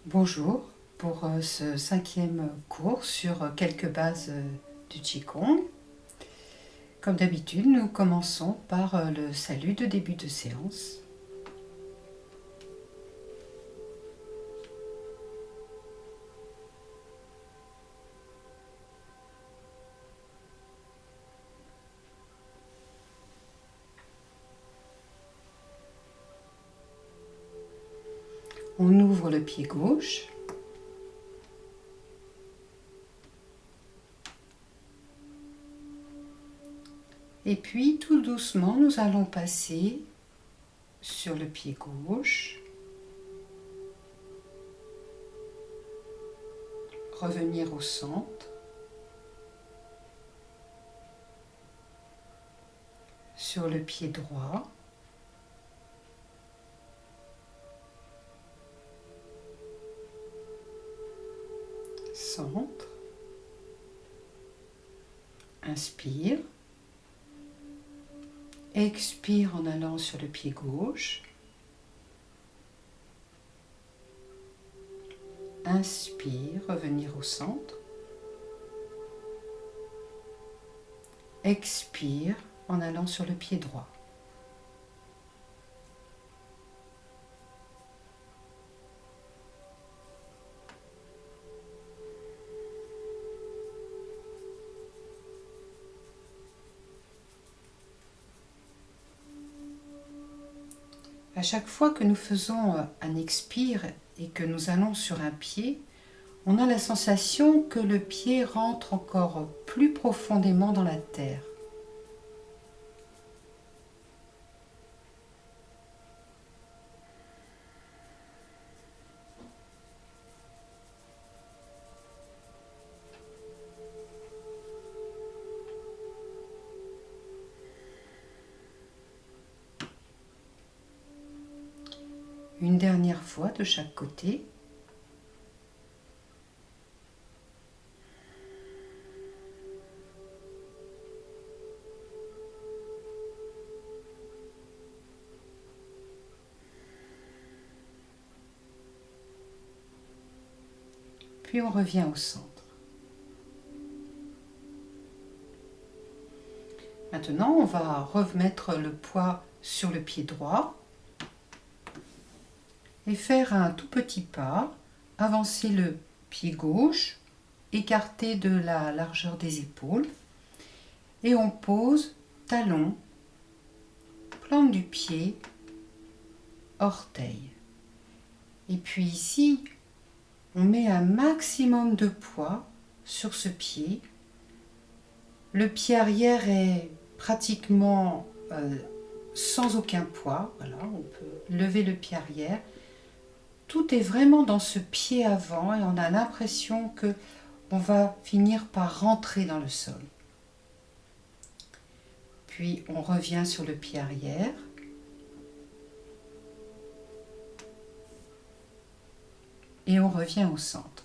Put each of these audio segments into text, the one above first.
Bonjour pour ce 5e cours sur quelques bases du Qigong. Comme d'habitude, nous commençons par le salut de début de séance. On ouvre le pied gauche. Et puis, tout doucement, nous allons passer sur le pied gauche. Revenir au centre. Sur le pied droit. Centre. Inspire. Expire en allant sur le pied gauche. Inspire, revenir au centre. Expire en allant sur le pied droit. À chaque fois que nous faisons un expire et que nous allons sur un pied, on a la sensation que le pied rentre encore plus profondément dans la terre. Une dernière fois de chaque côté. Puis on revient au centre. Maintenant, on va remettre le poids sur le pied droit et faire un tout petit pas, avancer le pied gauche, écarté de la largeur des épaules, et on pose talon, plante du pied, orteil. Et puis ici, on met un maximum de poids sur ce pied. Le pied arrière est pratiquement sans aucun poids. Voilà, on peut lever le pied arrière. Tout est vraiment dans ce pied avant et on a l'impression que on va finir par rentrer dans le sol. Puis on revient sur le pied arrière. Et on revient au centre.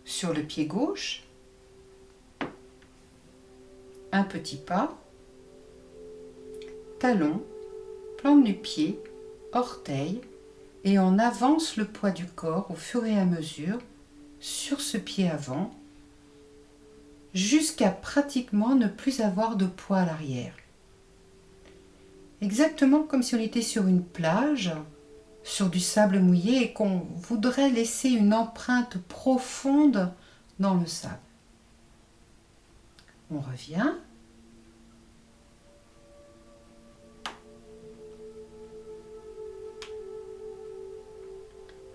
Sur le pied gauche, un petit pas, talon, plante du pied, orteil, et on avance le poids du corps au fur et à mesure sur ce pied avant, jusqu'à pratiquement ne plus avoir de poids à l'arrière. Exactement comme si on était sur une plage, sur du sable mouillé et qu'on voudrait laisser une empreinte profonde dans le sable. On revient.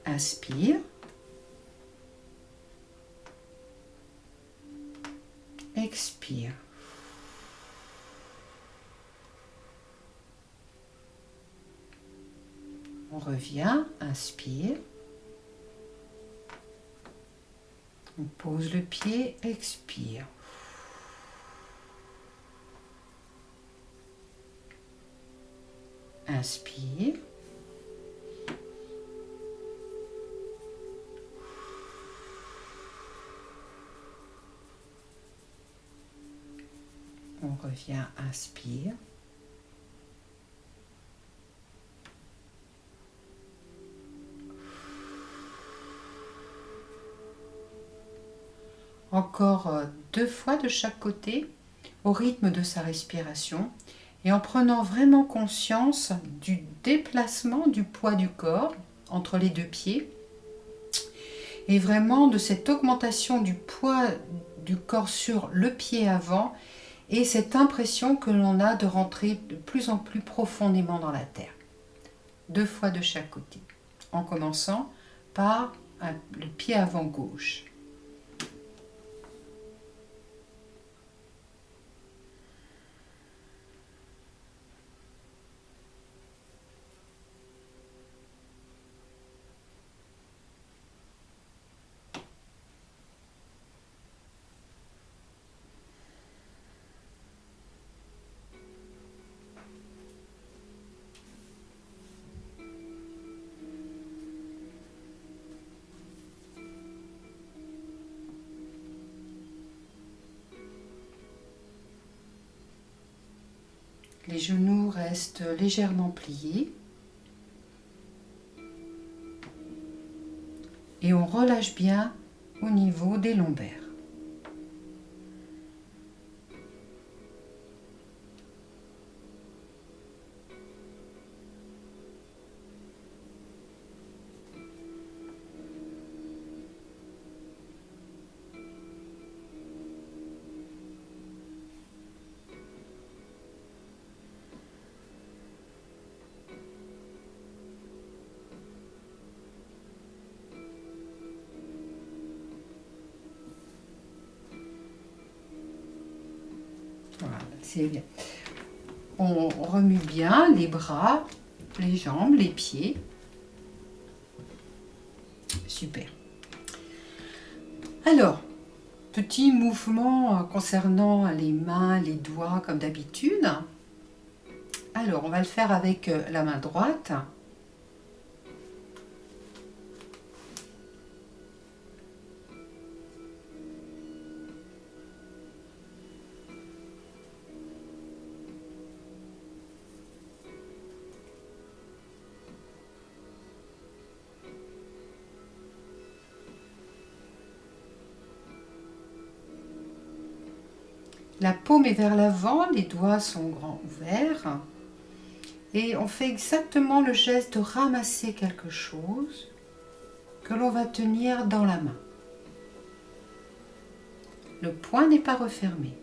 Inspire. Expire. On revient, inspire. On pose le pied, expire. Inspire. On revient, inspire. Encore 2 fois de chaque côté, au rythme de sa respiration, et en prenant vraiment conscience du déplacement du poids du corps entre les 2 pieds, et vraiment de cette augmentation du poids du corps sur le pied avant, et cette impression que l'on a de rentrer de plus en plus profondément dans la terre. 2 fois de chaque côté, en commençant par le pied avant gauche. Les genoux restent légèrement pliés. Et on relâche bien au niveau des lombaires. Voilà, c'est bien. On remue bien les bras, les jambes, les pieds. Super. Alors, petit mouvement concernant les mains, les doigts comme d'habitude. Alors, on va le faire avec la main droite. La paume est vers l'avant, les doigts sont grands ouverts. Et on fait exactement le geste de ramasser quelque chose que l'on va tenir dans la main. Le poing n'est pas refermé.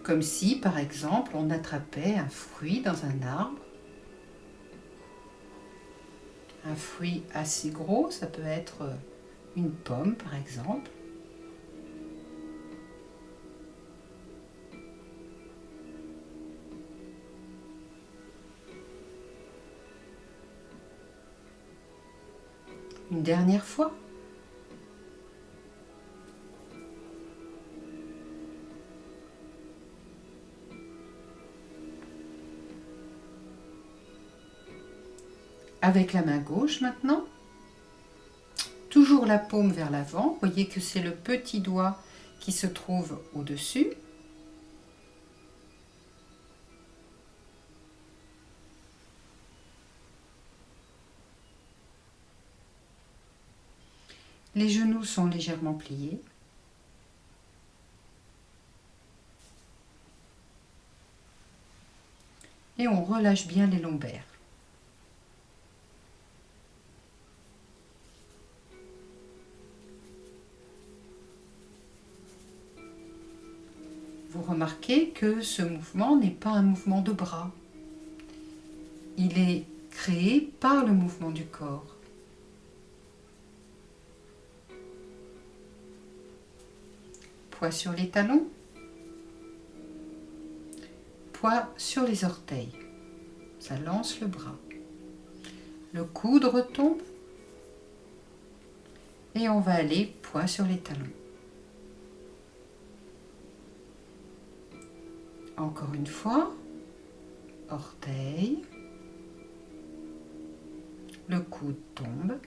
Comme si, par exemple, on attrapait un fruit dans un arbre. Un fruit assez gros, ça peut être une pomme, par exemple. Une dernière fois. Avec la main gauche maintenant. Toujours la paume vers l'avant. Vous voyez que c'est le petit doigt qui se trouve au-dessus. Les genoux sont légèrement pliés. Et on relâche bien les lombaires. Vous remarquez que ce mouvement n'est pas un mouvement de bras. Il est créé par le mouvement du corps. Poids sur les talons. Poids sur les orteils. Ça lance le bras. Le coude retombe. Et on va aller poids sur les talons. Encore une fois. Orteil. Le coude tombe.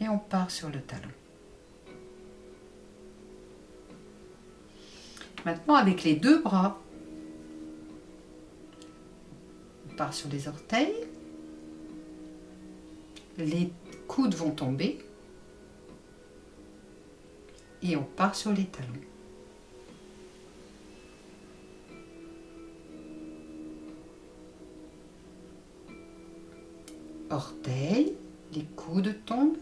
Et on part sur le talon. Maintenant, avec les deux bras, on part sur les orteils, Les coudes vont tomber et on part sur les talons. Orteils, les coudes tombent,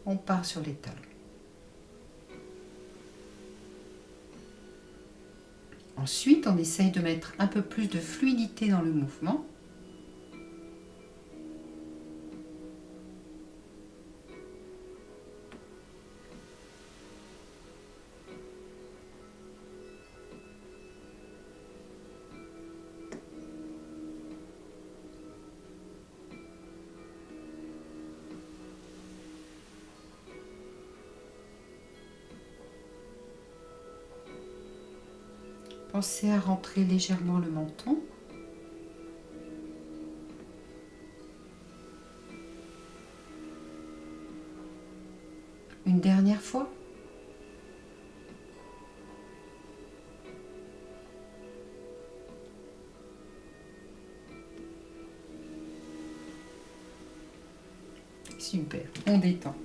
on part sur les talons. Ensuite, on essaye de mettre un peu plus de fluidité dans le mouvement. Pensez à rentrer légèrement le menton. Une dernière fois. Super, on détend.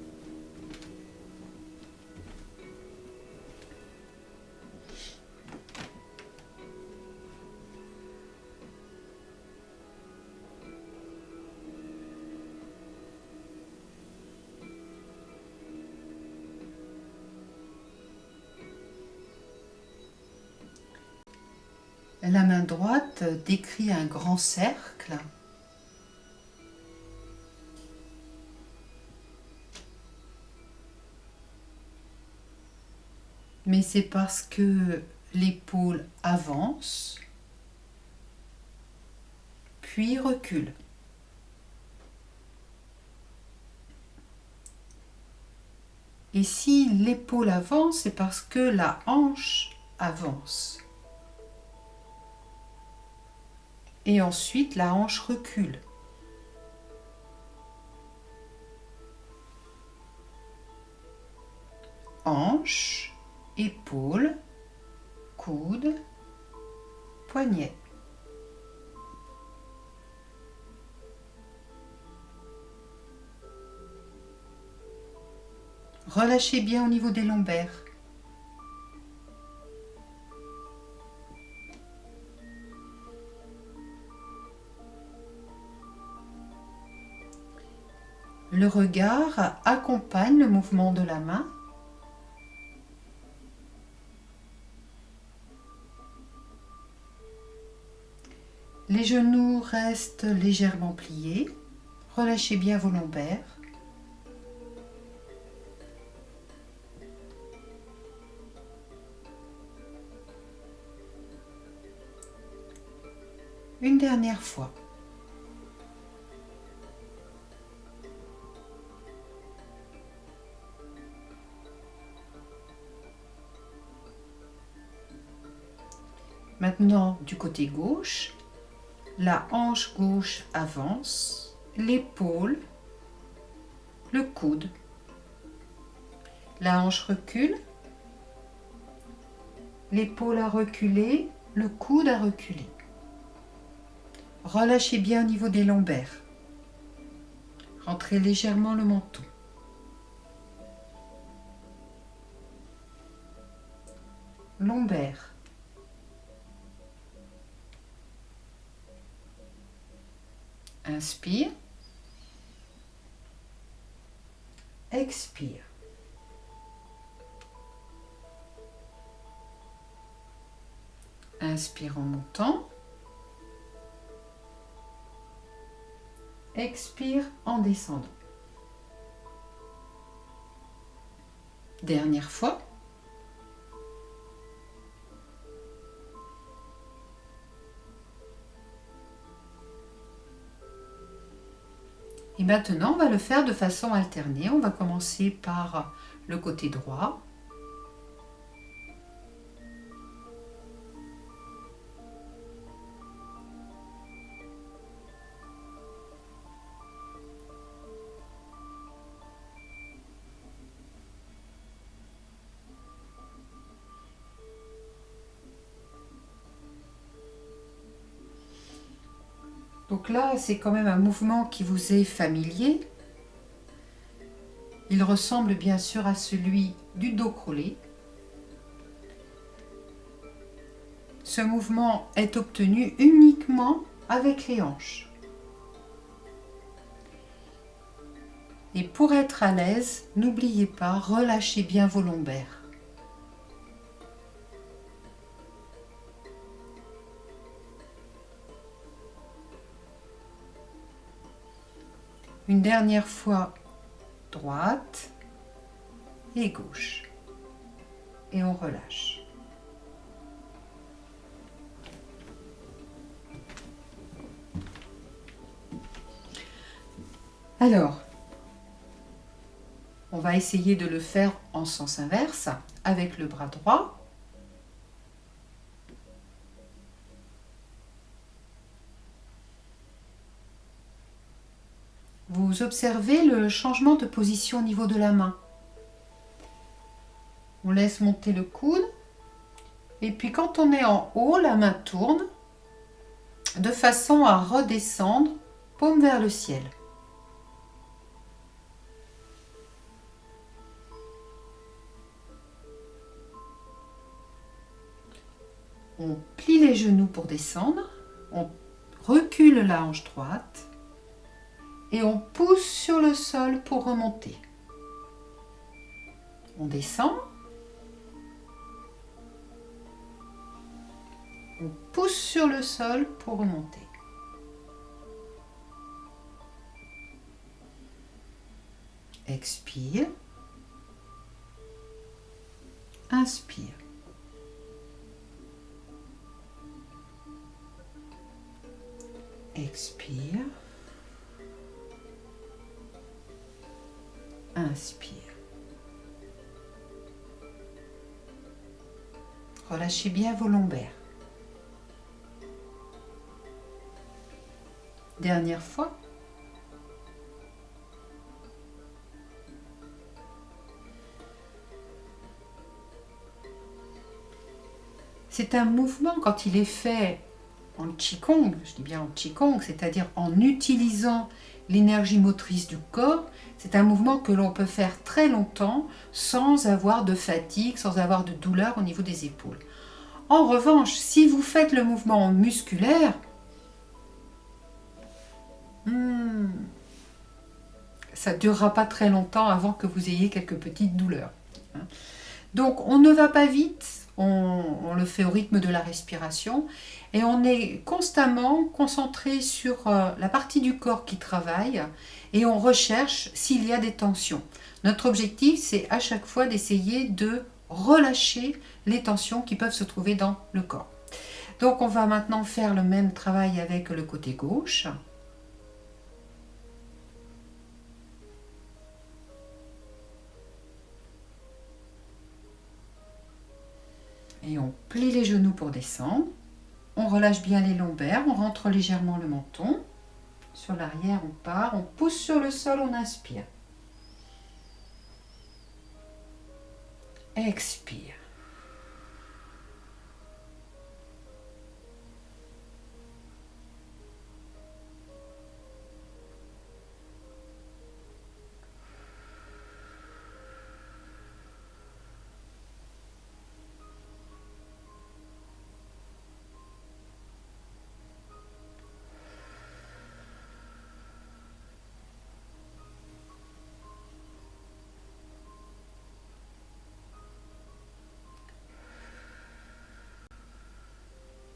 La main droite décrit un grand cercle. Mais c'est parce que l'épaule avance, puis recule. Et si l'épaule avance, c'est parce que la hanche avance. Et ensuite, la hanche recule. Hanche, épaule, coude, poignet. Relâchez bien au niveau des lombaires. Le regard accompagne le mouvement de la main. Les genoux restent légèrement pliés. Relâchez bien vos lombaires. Une dernière fois. Maintenant, du côté gauche, la hanche gauche avance, l'épaule, le coude. La hanche recule, l'épaule a reculé, le coude a reculé. Relâchez bien au niveau des lombaires. Rentrez légèrement le menton. Lombaires. Inspire. Expire. Inspire en montant. Expire en descendant. Dernière fois. Et maintenant, on va le faire de façon alternée. On va commencer par le côté droit. Donc là, c'est quand même un mouvement qui vous est familier. Il ressemble bien sûr à celui du dos crawlé. Ce mouvement est obtenu uniquement avec les hanches. Et pour être à l'aise, n'oubliez pas, relâchez bien vos lombaires. Une dernière fois, droite et gauche. Et on relâche. Alors, on va essayer de le faire en sens inverse avec le bras droit. Vous observez le changement de position au niveau de la main. On laisse monter le coude. Et puis quand on est en haut, la main tourne de façon à redescendre, paume vers le ciel. On plie les genoux pour descendre, on recule la hanche droite et on pousse sur le sol pour remonter. On descend, on pousse sur le sol pour remonter. Expire, inspire. Expire, inspire. Relâchez bien vos lombaires. Dernière fois. C'est un mouvement quand il est fait en Qigong, je dis bien en Qigong, c'est-à-dire en utilisant l'énergie motrice du corps, c'est un mouvement que l'on peut faire très longtemps sans avoir de fatigue, sans avoir de douleur au niveau des épaules. En revanche, si vous faites le mouvement musculaire, ça ne durera pas très longtemps avant que vous ayez quelques petites douleurs. Donc on ne va pas vite, on le fait au rythme de la respiration et on est constamment concentré sur la partie du corps qui travaille et on recherche s'il y a des tensions. Notre objectif, c'est à chaque fois d'essayer de relâcher les tensions qui peuvent se trouver dans le corps. Donc on va maintenant faire le même travail avec le côté gauche. Et on plie les genoux pour descendre. On relâche bien les lombaires, on rentre légèrement le menton. Sur l'arrière, on part, on pousse sur le sol, on inspire. Expire.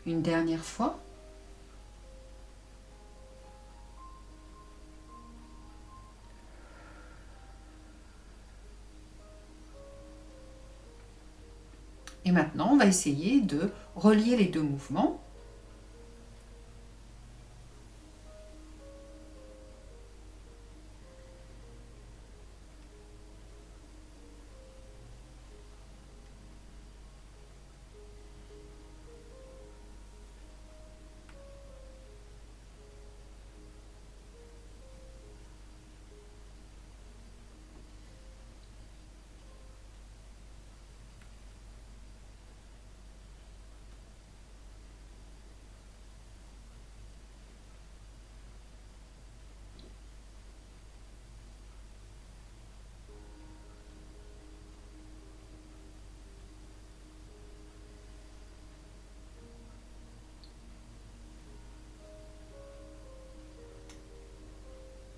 Une dernière fois. Et maintenant, on va essayer de relier les deux mouvements.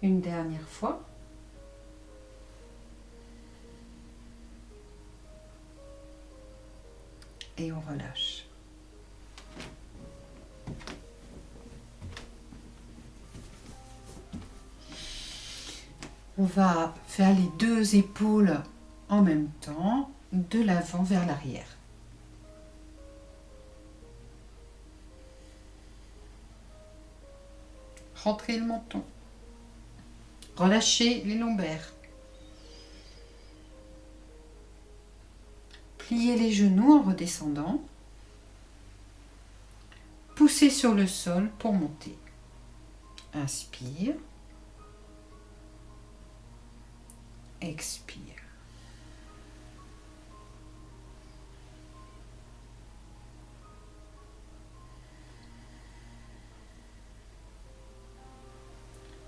Une dernière fois. Et on relâche. On va faire les deux épaules en même temps, de l'avant vers l'arrière. Rentrez le menton. Relâchez les lombaires. Pliez les genoux en redescendant. Poussez sur le sol pour monter. Inspire. Expire.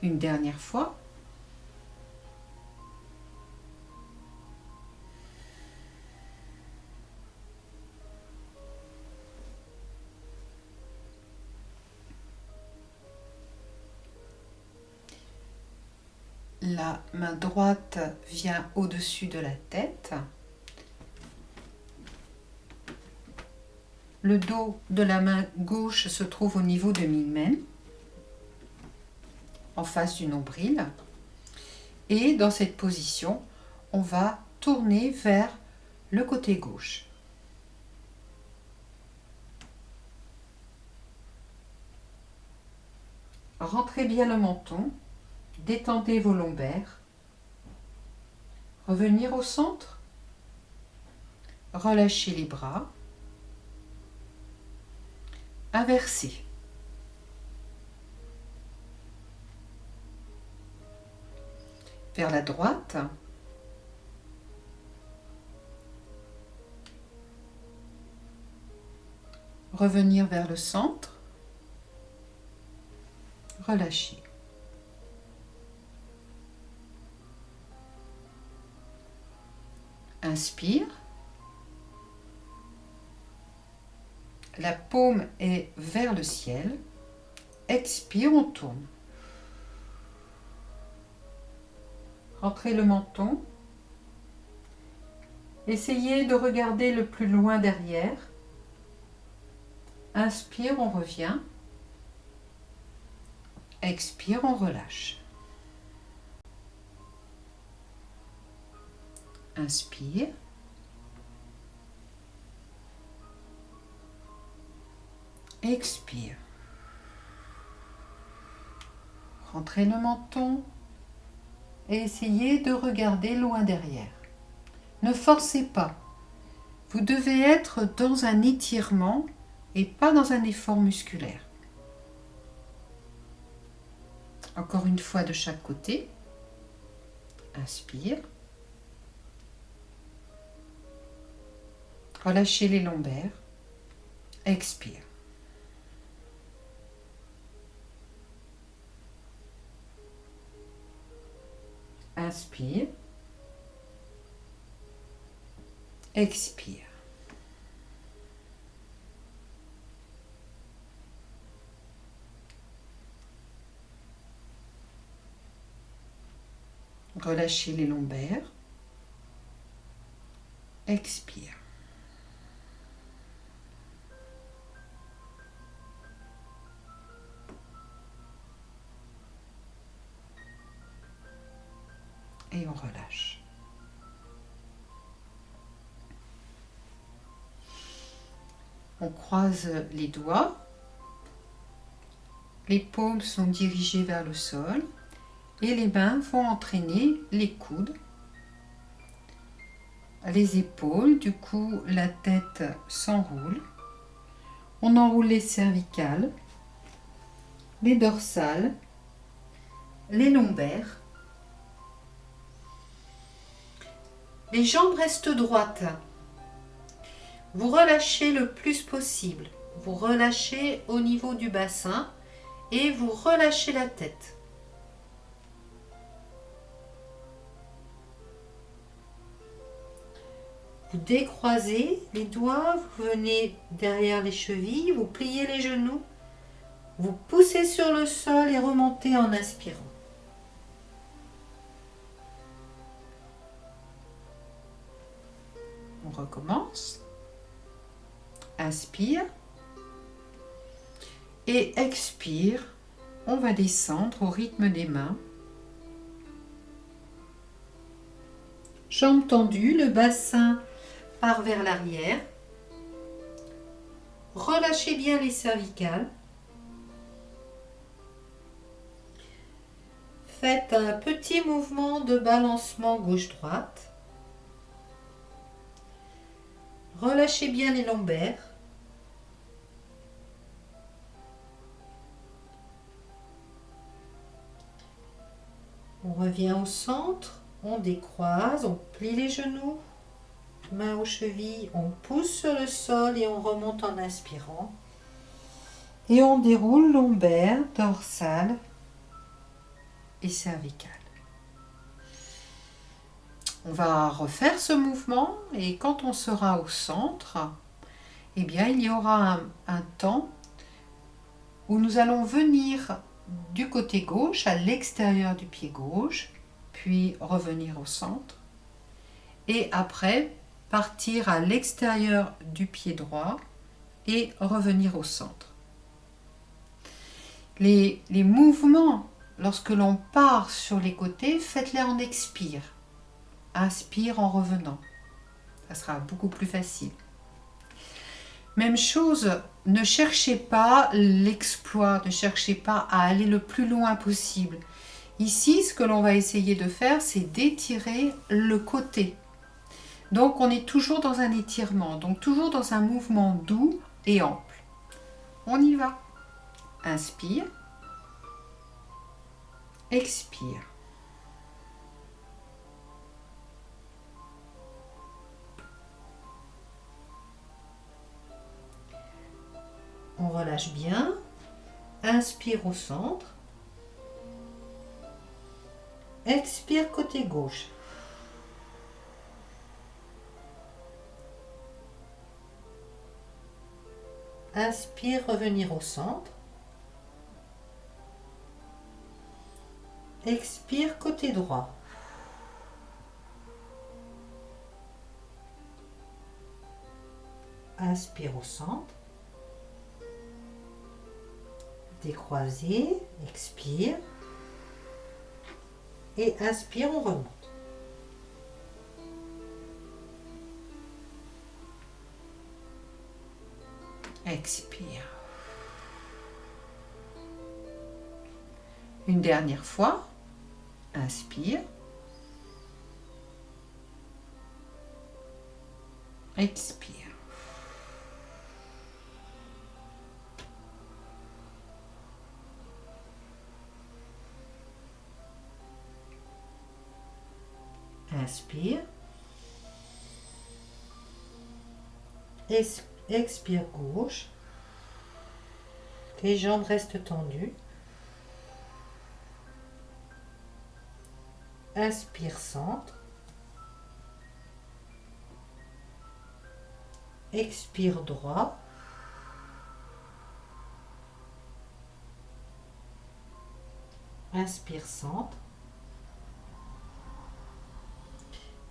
Une dernière fois. La main droite vient au-dessus de la tête. Le dos de la main gauche se trouve au niveau de mi-main, en face du nombril. Et dans cette position, on va tourner vers le côté gauche. Rentrez bien le menton, détendez vos lombaires. Revenir au centre. Relâchez les bras. Inverser. Vers la droite. Revenir vers le centre. Relâcher. Inspire. La paume est vers le ciel. Expire, on tourne. Rentrez le menton. Essayez de regarder le plus loin derrière. Inspire, on revient. Expire, on relâche. Inspire. Expire. Rentrez le menton et essayez de regarder loin derrière. Ne forcez pas. Vous devez être dans un étirement et pas dans un effort musculaire. Encore une fois de chaque côté. Inspire. Relâchez les lombaires. Expire. Inspire. Expire. Relâchez les lombaires. Expire. Et on relâche. On croise les doigts. Les paumes sont dirigées vers le sol et les mains vont entraîner les coudes, les épaules. Du coup, la tête s'enroule. On enroule les cervicales, les dorsales, les lombaires. Les jambes restent droites. Vous relâchez le plus possible. Vous relâchez au niveau du bassin et vous relâchez la tête. Vous décroisez les doigts, vous venez derrière les chevilles, vous pliez les genoux, vous poussez sur le sol et remontez en inspirant. recommence. Inspire. Et expire. On va descendre au rythme des mains. Jambes tendues, le bassin part vers l'arrière. Relâchez bien les cervicales. Faites un petit mouvement de balancement gauche-droite. Relâchez bien les lombaires. On revient au centre, on décroise, on plie les genoux, mains aux chevilles, on pousse sur le sol et on remonte en inspirant. Et on déroule lombaire, dorsale et cervicale. On va refaire ce mouvement et quand on sera au centre, eh bien, il y aura un temps où nous allons venir du côté gauche à l'extérieur du pied gauche, puis revenir au centre et après partir à l'extérieur du pied droit et revenir au centre. Les mouvements, lorsque l'on part sur les côtés, faites-les en expire. Inspire en revenant. Ça sera beaucoup plus facile. Même chose, ne cherchez pas l'exploit, ne cherchez pas à aller le plus loin possible. Ici, ce que l'on va essayer de faire, c'est d'étirer le côté. Donc, on est toujours dans un étirement, donc toujours dans un mouvement doux et ample. On y va. Inspire. Expire. On relâche bien. Inspire au centre. Expire côté gauche. Inspire, revenir au centre. Expire côté droit. Inspire au centre. Décroisez, expire. Et inspire, on remonte. Expire. Une dernière fois. Inspire. Expire. Inspire. Expire gauche. Les jambes restent tendues. Inspire centre. Expire droit. Inspire centre.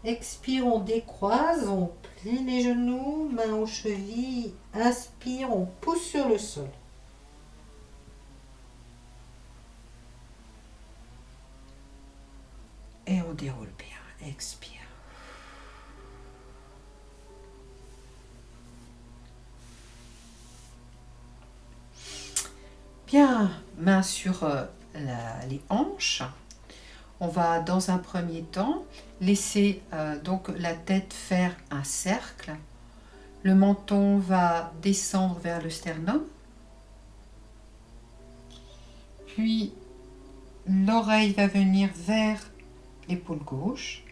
Expire, on décroise, on plie les genoux, mains aux chevilles. Inspire, on pousse sur le sol. Et on déroule bien. Expire. Bien, main sur les hanches. On va dans un premier temps laisser donc la tête faire un cercle. Le menton va descendre vers le sternum. Puis l'oreille va venir vers l'épaule gauche.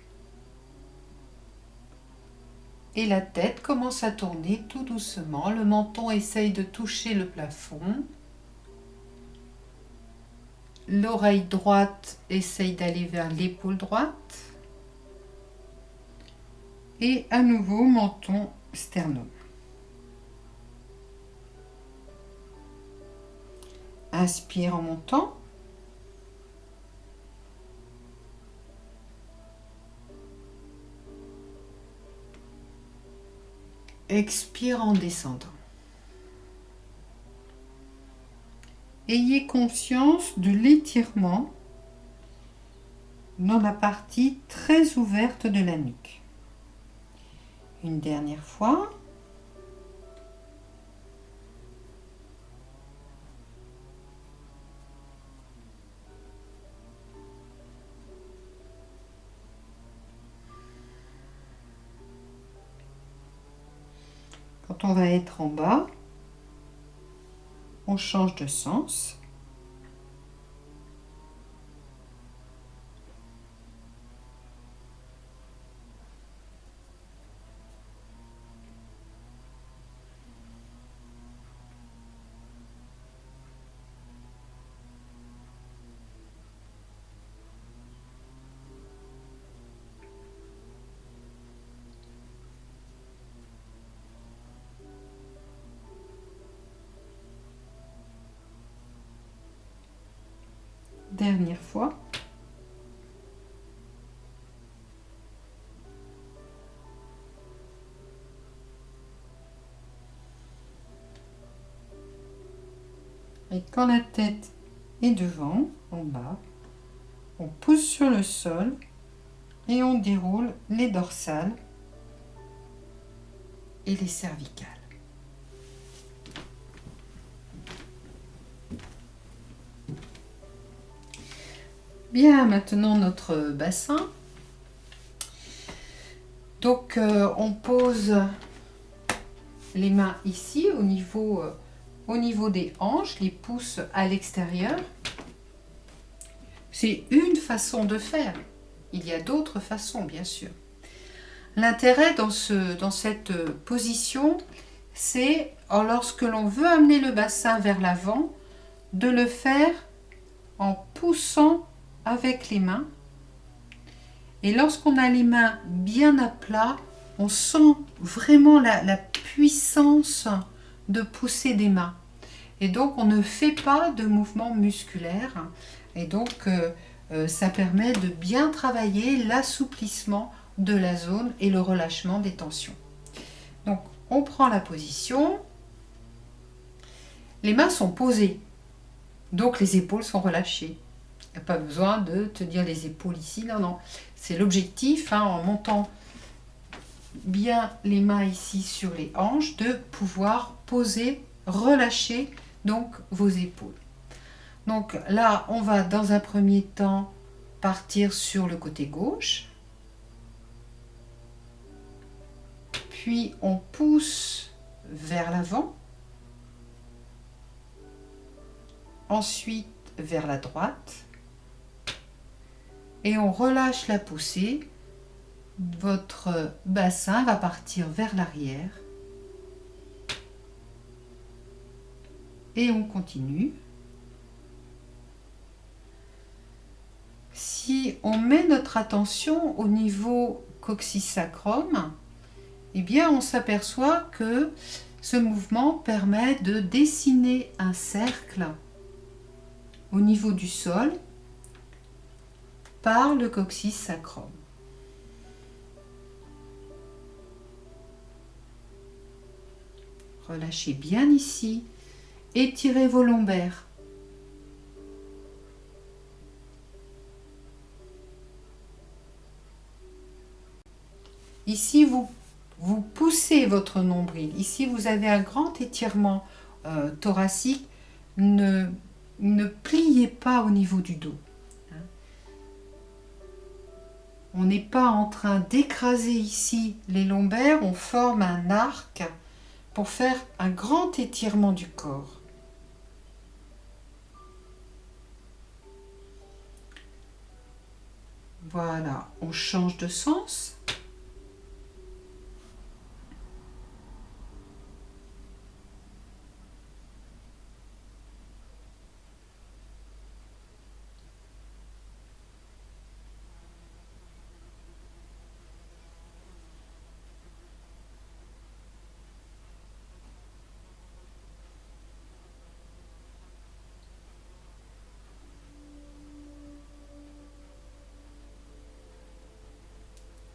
Et la tête commence à tourner tout doucement. Le menton essaye de toucher le plafond. L'oreille droite essaye d'aller vers l'épaule droite. Et à nouveau, menton, sternum. Inspire en montant. expire en descendant. Ayez conscience de l'étirement dans la partie très ouverte de la nuque. Une dernière fois. Quand on va être en bas, on change de sens. Dernière fois. Et quand la tête est devant, en bas, on pousse sur le sol et on déroule les dorsales et les cervicales. Bien, maintenant notre bassin. Donc on pose les mains ici au niveau des hanches, les pouces à l'extérieur. C'est une façon de faire. Il y a d'autres façons, bien sûr. L'intérêt dans cette position, c'est lorsque l'on veut amener le bassin vers l'avant, de le faire en poussant avec les mains. Et lorsqu'on a les mains bien à plat, on sent vraiment la puissance de pousser des mains. Et donc, on ne fait pas de mouvement musculaire. Et donc, ça permet de bien travailler l'assouplissement de la zone et le relâchement des tensions. Donc, on prend la position. Les mains sont posées. Donc, les épaules sont relâchées. Il n'y a pas besoin de tenir les épaules ici. Non, non. C'est l'objectif, en montant bien les mains ici sur les hanches, de pouvoir poser, relâcher donc vos épaules. Donc là, on va dans un premier temps partir sur le côté gauche. Puis on pousse vers l'avant. Ensuite vers la droite. Et on relâche la poussée. Votre bassin va partir vers l'arrière. Et on continue. Si on met notre attention au niveau coccyx-sacrum, eh bien on s'aperçoit que ce mouvement permet de dessiner un cercle au niveau du sol par le coccyx-sacrum. Relâchez bien ici, étirez vos lombaires. Ici, vous poussez votre nombril. Ici, vous avez un grand étirement thoracique. Ne pliez pas au niveau du dos. On n'est pas en train d'écraser ici les lombaires. On forme un arc pour faire un grand étirement du corps. Voilà, on change de sens.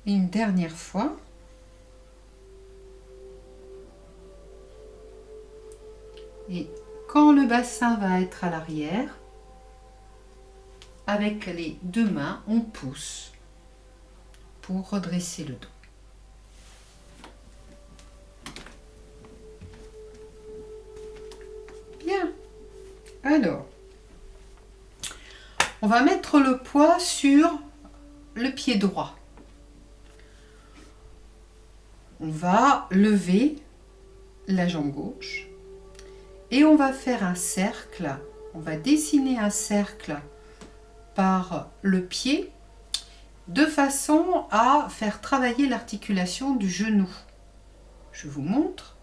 Et une dernière fois. Et quand le bassin va être à l'arrière, avec les deux mains, on pousse pour redresser le dos. Bien. Alors, on va mettre le poids sur le pied droit. On va lever la jambe gauche et on va faire un cercle. On va dessiner un cercle par le pied de façon à faire travailler l'articulation du genou. Je vous montre.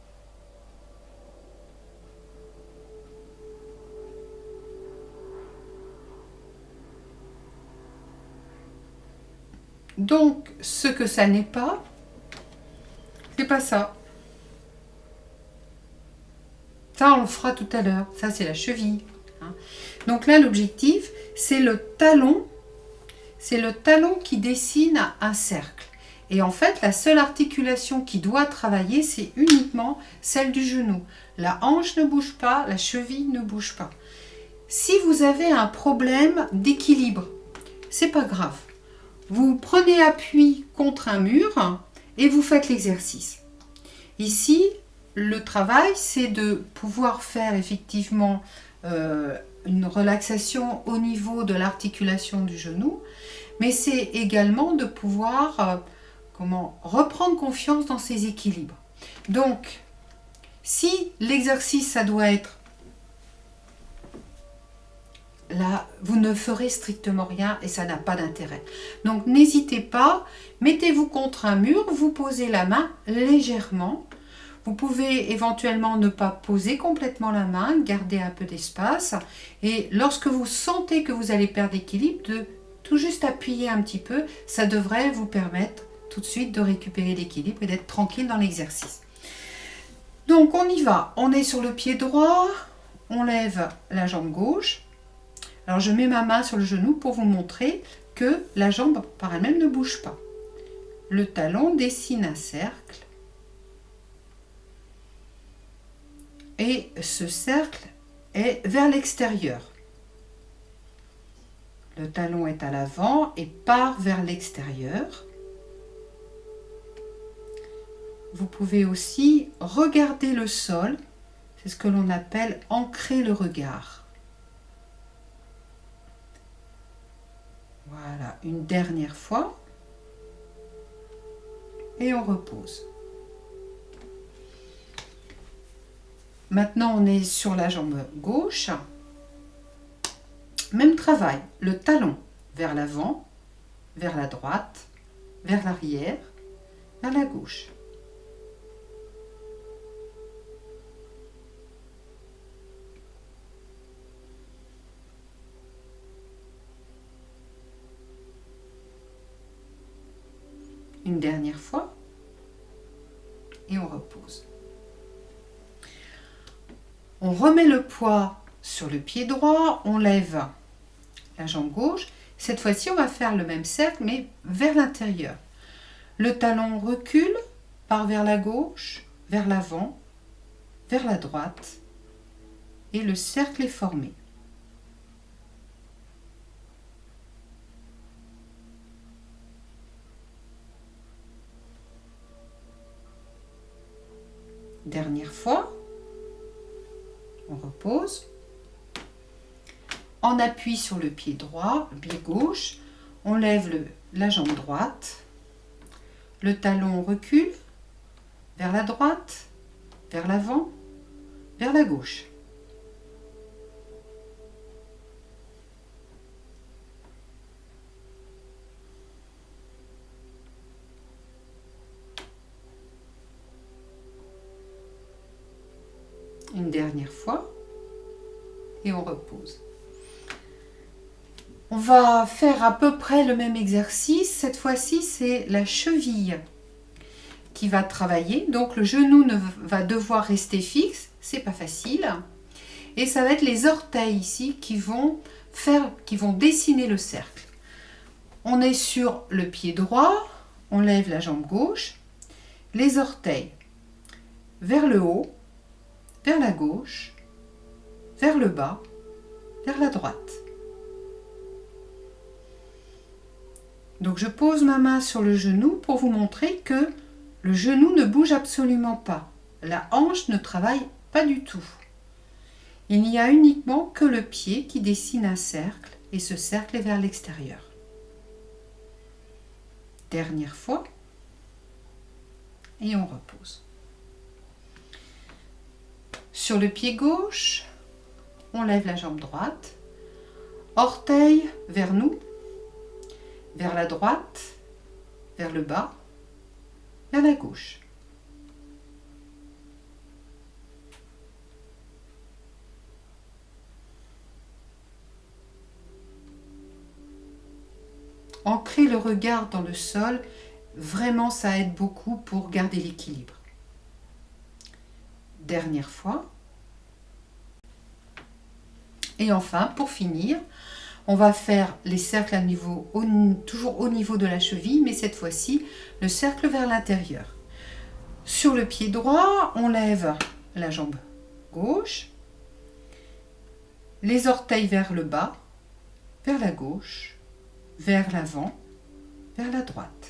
Donc, ce que ça n'est pas, c'est pas ça. Ça, on le fera tout à l'heure. Ça, c'est la cheville. Donc là, l'objectif, c'est le talon. C'est le talon qui dessine un cercle. Et en fait, la seule articulation qui doit travailler, c'est uniquement celle du genou. La hanche ne bouge pas, la cheville ne bouge pas. Si vous avez un problème d'équilibre, c'est pas grave. Vous prenez appui contre un mur et vous faites l'exercice. Ici, le travail, c'est de pouvoir faire effectivement une relaxation au niveau de l'articulation du genou, mais c'est également de pouvoir reprendre confiance dans ses équilibres. Donc, si l'exercice, ça doit être là, vous ne ferez strictement rien et ça n'a pas d'intérêt. Donc, n'hésitez pas, mettez-vous contre un mur, vous posez la main légèrement. Vous pouvez éventuellement ne pas poser complètement la main, garder un peu d'espace. Et lorsque vous sentez que vous allez perdre l'équilibre, de tout juste appuyer un petit peu, ça devrait vous permettre tout de suite de récupérer l'équilibre et d'être tranquille dans l'exercice. Donc, on y va. On est sur le pied droit, on lève la jambe gauche. Alors, je mets ma main sur le genou pour vous montrer que la jambe par elle-même ne bouge pas. Le talon dessine un cercle. Et ce cercle est vers l'extérieur. Le talon est à l'avant et part vers l'extérieur. Vous pouvez aussi regarder le sol. C'est ce que l'on appelle ancrer le regard. Voilà, une dernière fois. Et on repose. Maintenant, on est sur la jambe gauche. Même travail, le talon vers l'avant, vers la droite, vers l'arrière, vers la gauche. Une dernière fois et on repose. On remet le poids sur le pied droit, on lève la jambe gauche. Cette fois-ci, on va faire le même cercle, mais vers l'intérieur. Le talon recule, part vers la gauche, vers l'avant, vers la droite, et le cercle est formé. Dernière fois. On repose. On appuie sur le pied droit, le pied gauche. On lève la jambe droite. Le talon recule vers la droite, vers l'avant, vers la gauche. Une dernière fois et on repose. On va faire à peu près le même exercice. Cette fois-ci, c'est la cheville qui va travailler. Donc le genou va devoir rester fixe, c'est pas facile. Et ça va être les orteils ici qui vont dessiner le cercle. On est sur le pied droit, on lève la jambe gauche, les orteils vers le haut, vers la gauche, vers le bas, vers la droite. Donc je pose ma main sur le genou pour vous montrer que le genou ne bouge absolument pas. La hanche ne travaille pas du tout. Il n'y a uniquement que le pied qui dessine un cercle et ce cercle est vers l'extérieur. Dernière fois. Et on repose. Sur le pied gauche, on lève la jambe droite. Orteil vers nous, vers la droite, vers le bas, vers la gauche. Ancrer le regard dans le sol, vraiment ça aide beaucoup pour garder l'équilibre. Dernière fois. Et enfin, pour finir, on va faire les cercles toujours au niveau de la cheville, mais cette fois-ci, le cercle vers l'intérieur. Sur le pied droit, on lève la jambe gauche, les orteils vers le bas, vers la gauche, vers l'avant, vers la droite.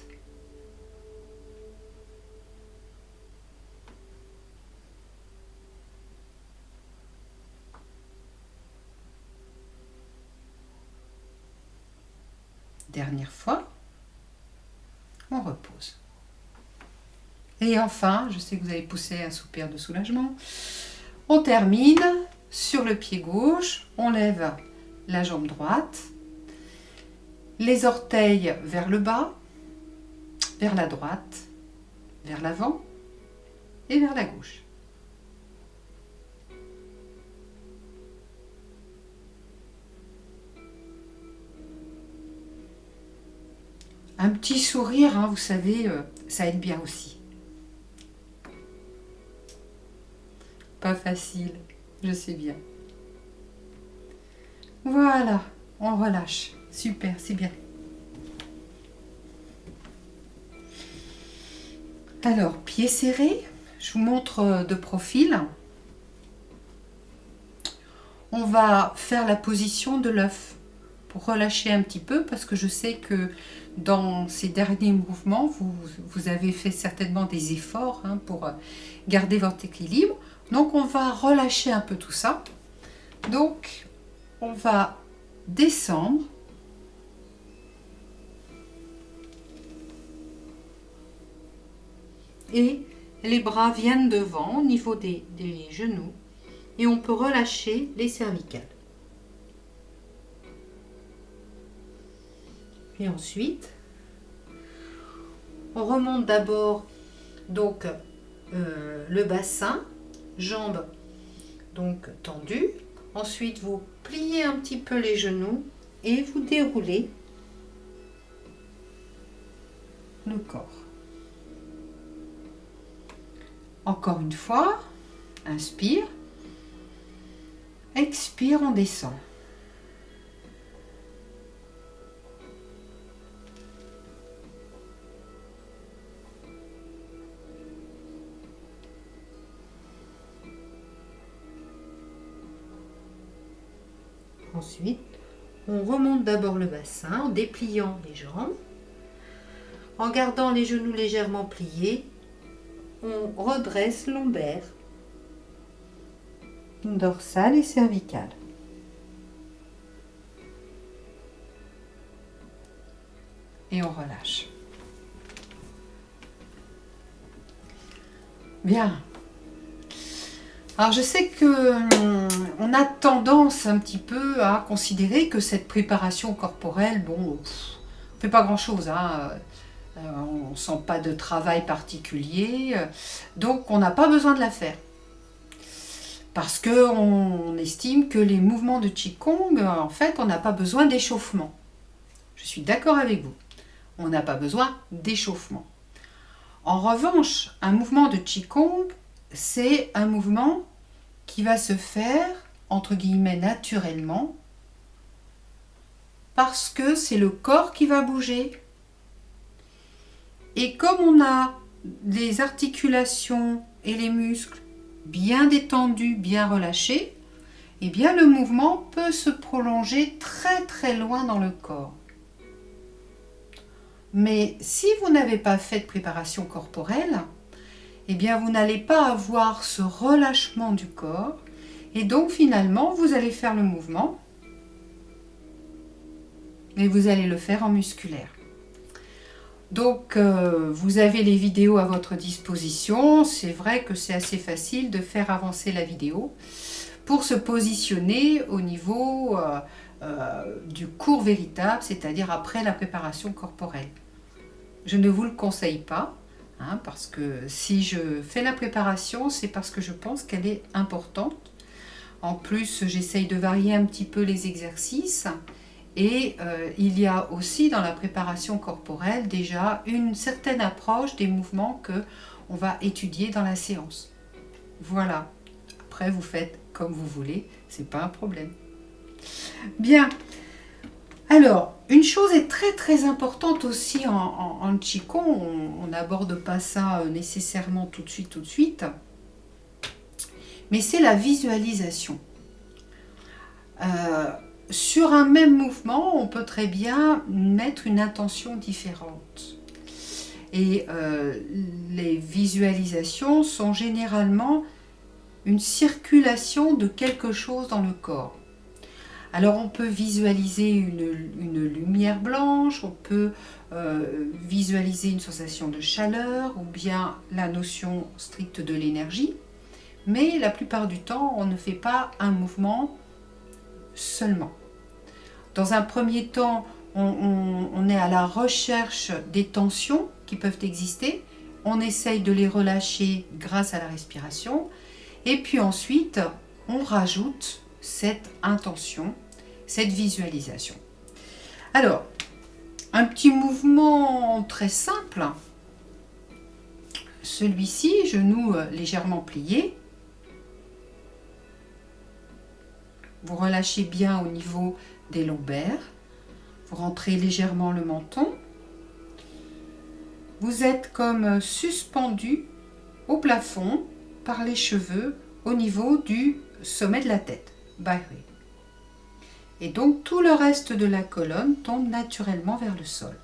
Dernière fois, on repose. Et enfin, je sais que vous avez poussé un soupir de soulagement, on termine sur le pied gauche, on lève la jambe droite, les orteils vers le bas, vers la droite, vers l'avant et vers la gauche. Un petit sourire, hein, vous savez, ça aide bien aussi. Pas facile, je sais bien. Voilà, on relâche. Super, c'est bien. Alors, pieds serrés, je vous montre de profil. On va faire la position de l'œuf pour relâcher un petit peu parce que je sais que dans ces derniers mouvements, vous avez fait certainement des efforts hein, pour garder votre équilibre. Donc, on va relâcher un peu tout ça. Donc, on va descendre. Et les bras viennent devant au niveau des genoux. Et on peut relâcher les cervicales. Et ensuite, on remonte d'abord donc le bassin, jambes donc tendues. Ensuite, vous pliez un petit peu les genoux et vous déroulez le corps. Encore une fois, inspire, expire, on descend. Ensuite, on remonte d'abord le bassin en dépliant les jambes. En gardant les genoux légèrement pliés, on redresse lombaire, dorsale et cervicale. Et on relâche. Bien. Alors je sais que on a tendance un petit peu à considérer que cette préparation corporelle, bon, on fait pas grand-chose, hein. On ne sent pas de travail particulier, donc on n'a pas besoin de la faire. Parce qu'on estime que les mouvements de Qigong, en fait, on n'a pas besoin d'échauffement. Je suis d'accord avec vous, on n'a pas besoin d'échauffement. En revanche, un mouvement de Qigong, c'est un mouvement qui va se faire, entre guillemets, naturellement, parce que c'est le corps qui va bouger. Et comme on a les articulations et les muscles bien détendus, bien relâchés, eh bien le mouvement peut se prolonger très très loin dans le corps. Mais si vous n'avez pas fait de préparation corporelle, eh bien vous n'allez pas avoir ce relâchement du corps et donc finalement vous allez faire le mouvement mais vous allez le faire en musculaire. Donc vous avez les vidéos à votre disposition, c'est vrai que c'est assez facile de faire avancer la vidéo pour se positionner au niveau du cours véritable, c'est-à-dire après la préparation corporelle. Je ne vous le conseille pas, hein, parce que si je fais la préparation, c'est parce que je pense qu'elle est importante. En plus, j'essaye de varier un petit peu les exercices. Et il y a aussi dans la préparation corporelle déjà une certaine approche des mouvements qu'on va étudier dans la séance. Voilà. Après, vous faites comme vous voulez, c'est pas un problème. Bien. Alors, une chose est très très importante aussi en Qigong, on n'aborde pas ça nécessairement tout de suite, mais c'est la visualisation. Sur un même mouvement, on peut très bien mettre une intention différente. Et les visualisations sont généralement une circulation de quelque chose dans le corps. Alors on peut visualiser une lumière blanche, on peut visualiser une sensation de chaleur ou bien la notion stricte de l'énergie. Mais la plupart du temps, on ne fait pas un mouvement seulement. Dans un premier temps, on est à la recherche des tensions qui peuvent exister. On essaye de les relâcher grâce à la respiration. Et puis ensuite, on rajoute cette intention, cette visualisation. Alors, un petit mouvement très simple. Celui-ci, genoux légèrement pliés. Vous relâchez bien au niveau des lombaires. Vous rentrez légèrement le menton. Vous êtes comme suspendu au plafond par les cheveux au niveau du sommet de la tête. Et donc tout le reste de la colonne tombe naturellement vers le sol.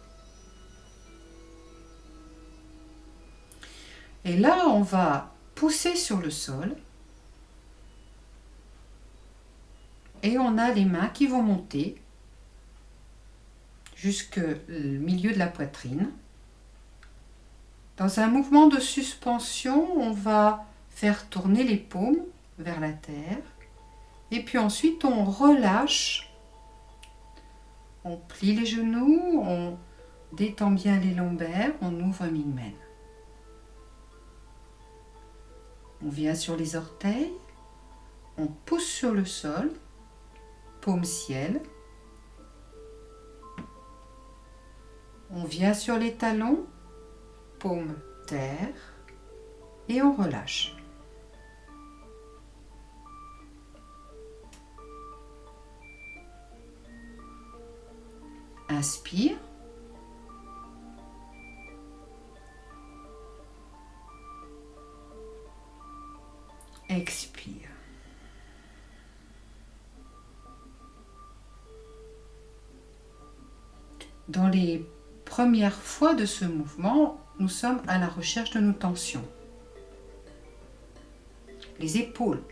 Et là, on va pousser sur le sol. Et on a les mains qui vont monter jusqu'au milieu de la poitrine. Dans un mouvement de suspension, on va faire tourner les paumes vers la terre. Et puis ensuite, on relâche. On plie les genoux, on détend bien les lombaires, on ouvre un Mingmen. On vient sur les orteils, on pousse sur le sol, paume ciel. On vient sur les talons, paume terre, et on relâche. Inspire. Expire. Dans les premières fois de ce mouvement, nous sommes à la recherche de nos tensions. Les épaules,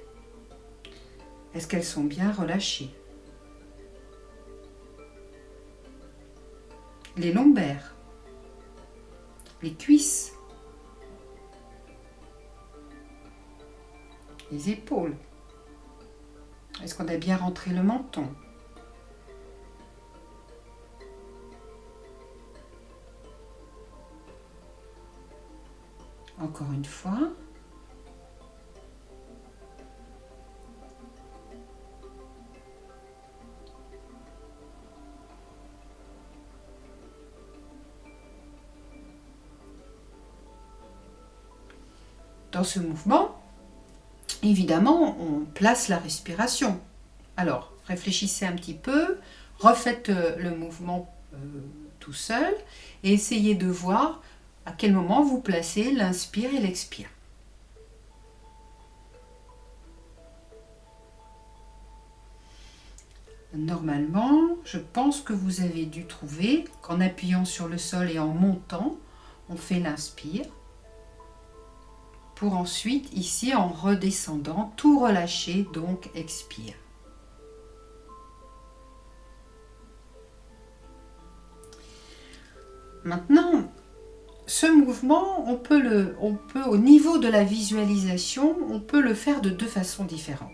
est-ce qu'elles sont bien relâchées? Les lombaires, les cuisses, les épaules. Est-ce qu'on a bien rentré le menton? Encore une fois. Dans ce mouvement, évidemment, on place la respiration. Alors, réfléchissez un petit peu, refaites le mouvement tout seul et essayez de voir à quel moment vous placez l'inspire et l'expire. Normalement, je pense que vous avez dû trouver qu'en appuyant sur le sol et en montant, on fait l'inspire. Pour ensuite, ici, en redescendant, tout relâcher, donc expire. Maintenant, ce mouvement, on peut au niveau de la visualisation, on peut le faire de deux façons différentes.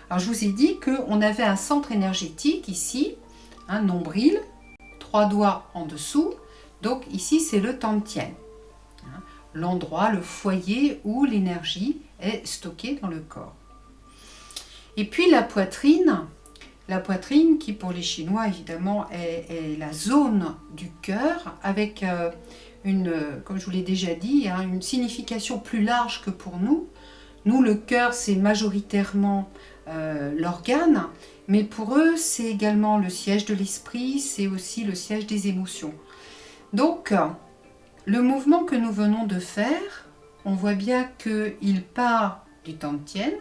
Alors, je vous ai dit qu'on avait un centre énergétique ici, un nombril, 3 doigts en dessous. Donc ici, c'est le Tantien, l'endroit, le foyer où l'énergie est stockée dans le corps. Et puis la poitrine qui pour les Chinois évidemment est la zone du cœur avec comme je vous l'ai déjà dit, une signification plus large que pour nous. Nous, le cœur, c'est majoritairement l'organe, mais pour eux, c'est également le siège de l'esprit, c'est aussi le siège des émotions. Donc, le mouvement que nous venons de faire, on voit bien qu'il part du Tantien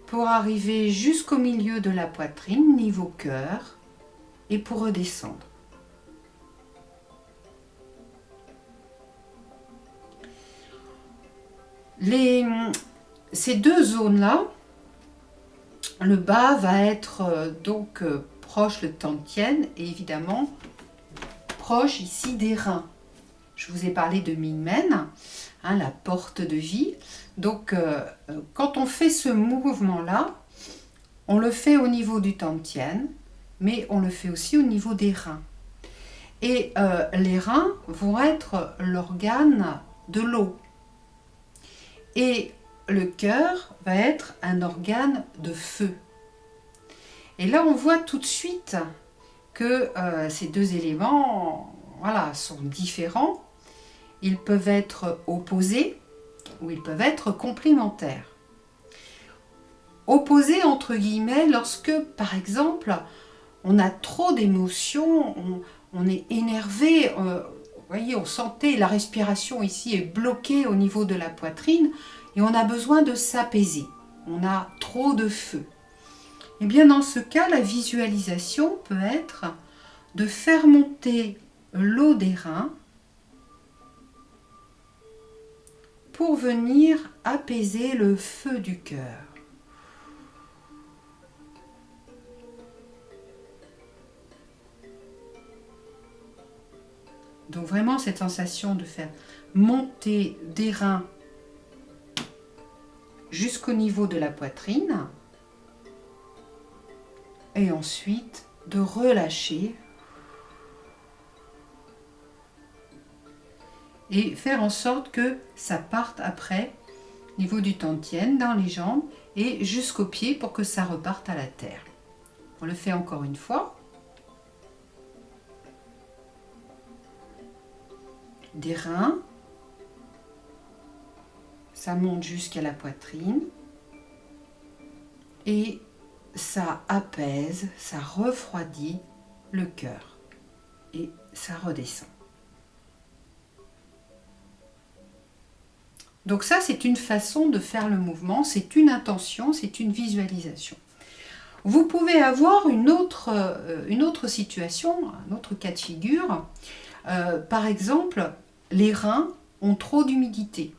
pour arriver jusqu'au milieu de la poitrine, niveau cœur, et pour redescendre. Ces deux zones-là, le bas va être proche le Tantien et évidemment proche ici des reins. Je vous ai parlé de Minmen, la porte de vie. Donc quand on fait ce mouvement-là, on le fait au niveau du Tantien, mais on le fait aussi au niveau des reins. Et les reins vont être l'organe de l'eau. Et le cœur va être un organe de feu. Et là, on voit tout de suite que ces deux éléments sont différents. Ils peuvent être opposés ou ils peuvent être complémentaires. Opposés entre guillemets lorsque, par exemple, on a trop d'émotions, on est énervé, vous voyez, on sentait la respiration ici est bloquée au niveau de la poitrine et on a besoin de s'apaiser. On a trop de feu. Et bien dans ce cas, la visualisation peut être de faire monter l'eau des reins pour venir apaiser le feu du cœur. Donc vraiment cette sensation de faire monter des reins jusqu'au niveau de la poitrine et ensuite de relâcher et faire en sorte que ça parte après au niveau du Tantien dans les jambes et jusqu'aux pieds pour que ça reparte à la terre. On le fait encore une fois. Des reins, ça monte jusqu'à la poitrine et ça apaise, ça refroidit le cœur et ça redescend. Donc ça, c'est une façon de faire le mouvement, c'est une intention, c'est une visualisation. Vous pouvez avoir une autre situation, un autre cas de figure. Par exemple, les reins ont trop d'humidité.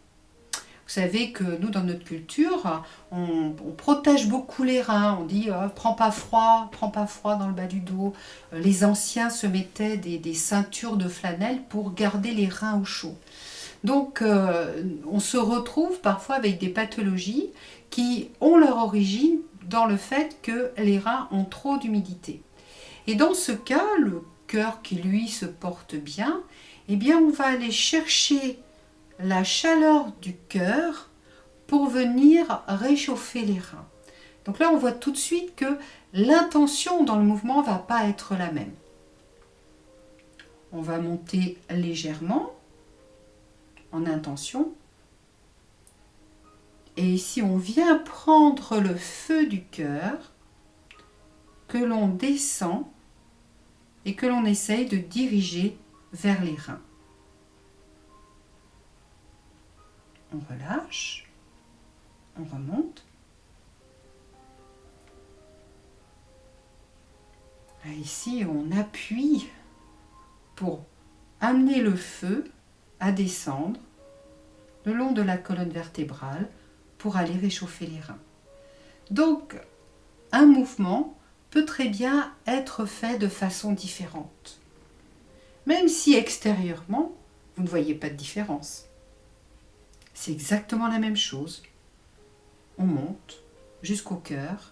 Vous savez que nous, dans notre culture, on protège beaucoup les reins. On dit prends pas froid dans le bas du dos. Les anciens se mettaient des ceintures de flanelle pour garder les reins au chaud. Donc, on se retrouve parfois avec des pathologies qui ont leur origine dans le fait que les reins ont trop d'humidité. Et dans ce cas, le cœur qui lui se porte bien, eh bien on va aller chercher la chaleur du cœur pour venir réchauffer les reins. Donc là, on voit tout de suite que l'intention dans le mouvement ne va pas être la même. On va monter légèrement en intention. Et ici, on vient prendre le feu du cœur que l'on descend et que l'on essaye de diriger vers les reins. On relâche, on remonte. ici, on appuie pour amener le feu à descendre le long de la colonne vertébrale pour aller réchauffer les reins. Donc, un mouvement peut très bien être fait de façon différente, même si extérieurement, vous ne voyez pas de différence. C'est exactement la même chose. On monte jusqu'au cœur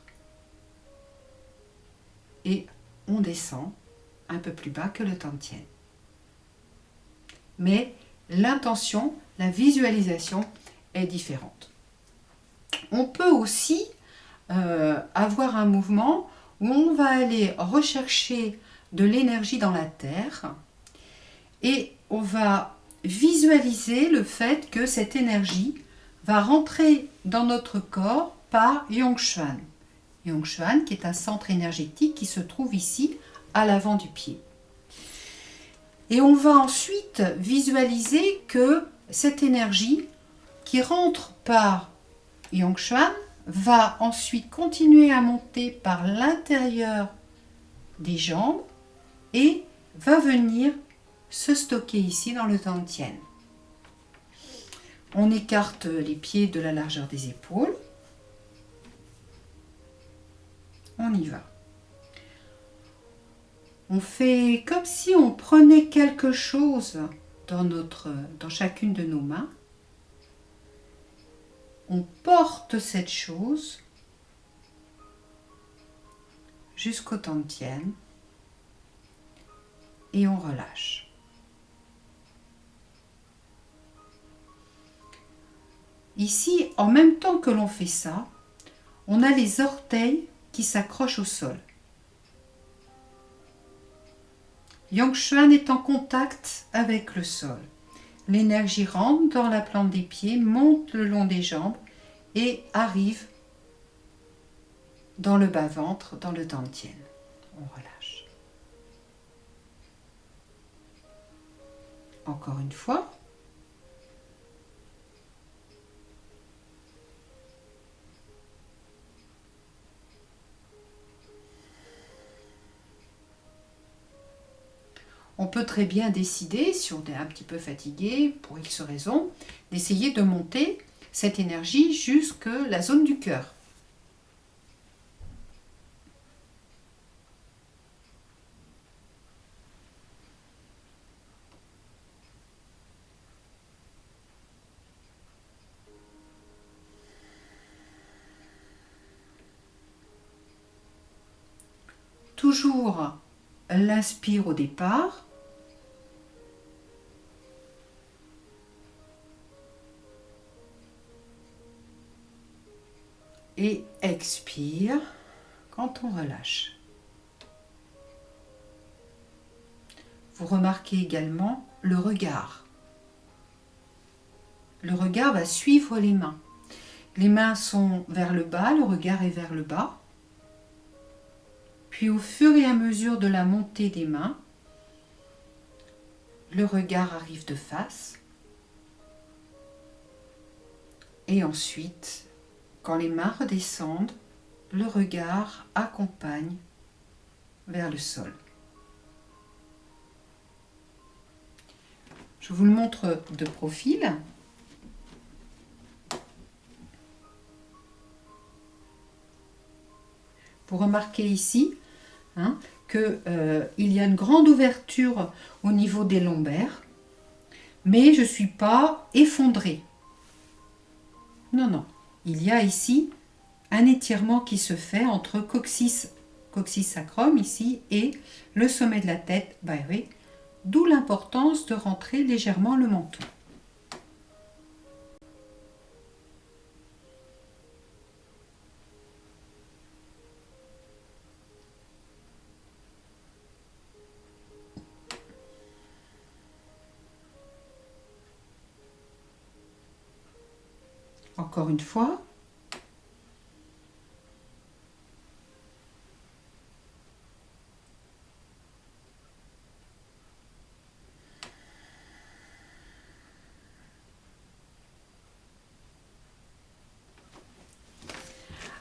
et on descend un peu plus bas que le Tantien. Mais l'intention, la visualisation est différente. On peut aussi avoir un mouvement où on va aller rechercher de l'énergie dans la terre et on va visualiser le fait que cette énergie va rentrer dans notre corps par Yongchuan. Yongchuan qui est un centre énergétique qui se trouve ici à l'avant du pied. Et on va ensuite visualiser que cette énergie qui rentre par Yongchuan va ensuite continuer à monter par l'intérieur des jambes et va venir se stocker ici dans le Tantien. On écarte les pieds de la largeur des épaules. On y va. On fait comme si on prenait quelque chose dans chacune de nos mains. On porte cette chose jusqu'au Tantien et on relâche. Ici, en même temps que l'on fait ça, on a les orteils qui s'accrochent au sol. Yongchuan est en contact avec le sol. L'énergie rentre dans la plante des pieds, monte le long des jambes et arrive dans le bas-ventre, dans le Tantien. On relâche. Encore une fois. On peut très bien décider, si on est un petit peu fatigué, pour X raisons, d'essayer de monter cette énergie jusque la zone du cœur. Toujours l'inspire au départ. Et expire quand on relâche. Vous remarquez également le regard. Le regard va suivre les mains. Les mains sont vers le bas, le regard est vers le bas. Puis au fur et à mesure de la montée des mains, le regard arrive de face. Et ensuite, quand les mains redescendent, le regard accompagne vers le sol. Je vous le montre de profil. Vous remarquez ici qu'il y a une grande ouverture au niveau des lombaires, mais je ne suis pas effondrée. Non, non. Il y a ici un étirement qui se fait entre coccyx sacrum ici et le sommet de la tête, d'où l'importance de rentrer légèrement le menton. Encore une fois.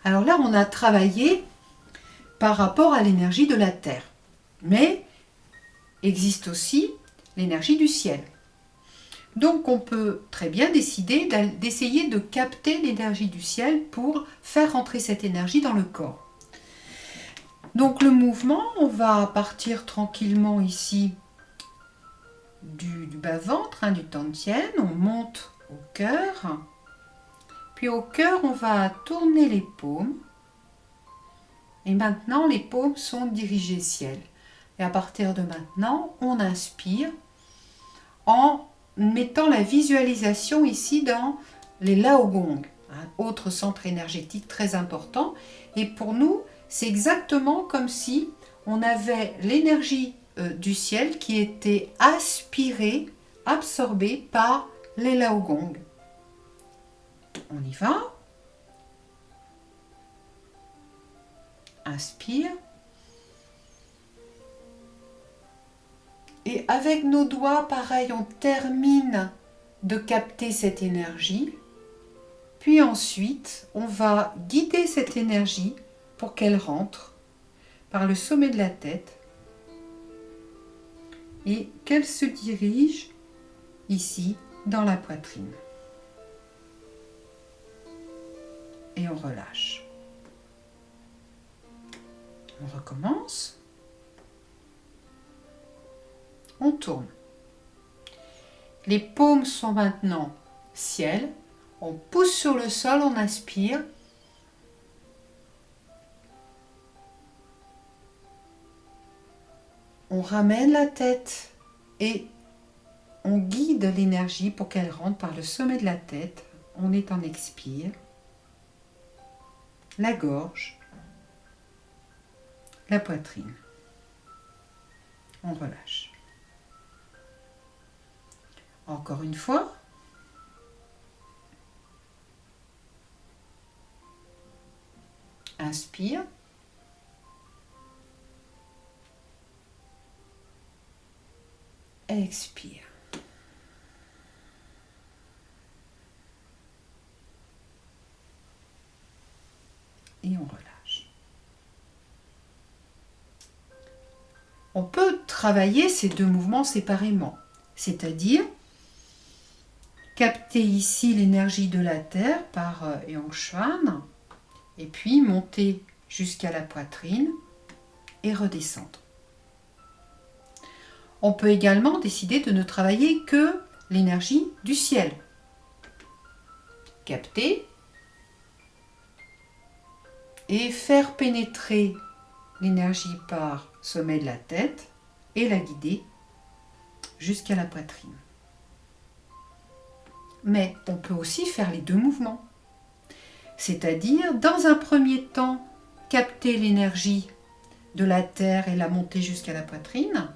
Alors là, on a travaillé par rapport à l'énergie de la Terre. Mais existe aussi l'énergie du ciel. Donc on peut très bien décider d'essayer de capter l'énergie du ciel pour faire rentrer cette énergie dans le corps. Donc le mouvement, on va partir tranquillement ici du bas-ventre, du Tantien, on monte au cœur. Puis au cœur, on va tourner les paumes. Et maintenant, les paumes sont dirigées ciel. Et à partir de maintenant, on inspire en mettant la visualisation ici dans les Laogong, un autre centre énergétique très important. Et pour nous, c'est exactement comme si on avait l'énergie du ciel qui était aspirée, absorbée par les Laogong. On y va. Inspire. Et avec nos doigts, pareil, on termine de capter cette énergie. Puis ensuite, on va guider cette énergie pour qu'elle rentre par le sommet de la tête et qu'elle se dirige ici dans la poitrine. Et on relâche. On recommence. On tourne. Les paumes sont maintenant ciel. On pousse sur le sol, on inspire. On ramène la tête et on guide l'énergie pour qu'elle rentre par le sommet de la tête. On est en expire. La gorge. La poitrine. On relâche. Encore une fois. Inspire. Expire. Et on relâche. On peut travailler ces deux mouvements séparément, c'est-à-dire capter ici l'énergie de la terre par Yongchuan et puis monter jusqu'à la poitrine et redescendre. On peut également décider de ne travailler que l'énergie du ciel. Capter et faire pénétrer l'énergie par sommet de la tête et la guider jusqu'à la poitrine. Mais on peut aussi faire les deux mouvements. C'est-à-dire, dans un premier temps, capter l'énergie de la terre et la monter jusqu'à la poitrine.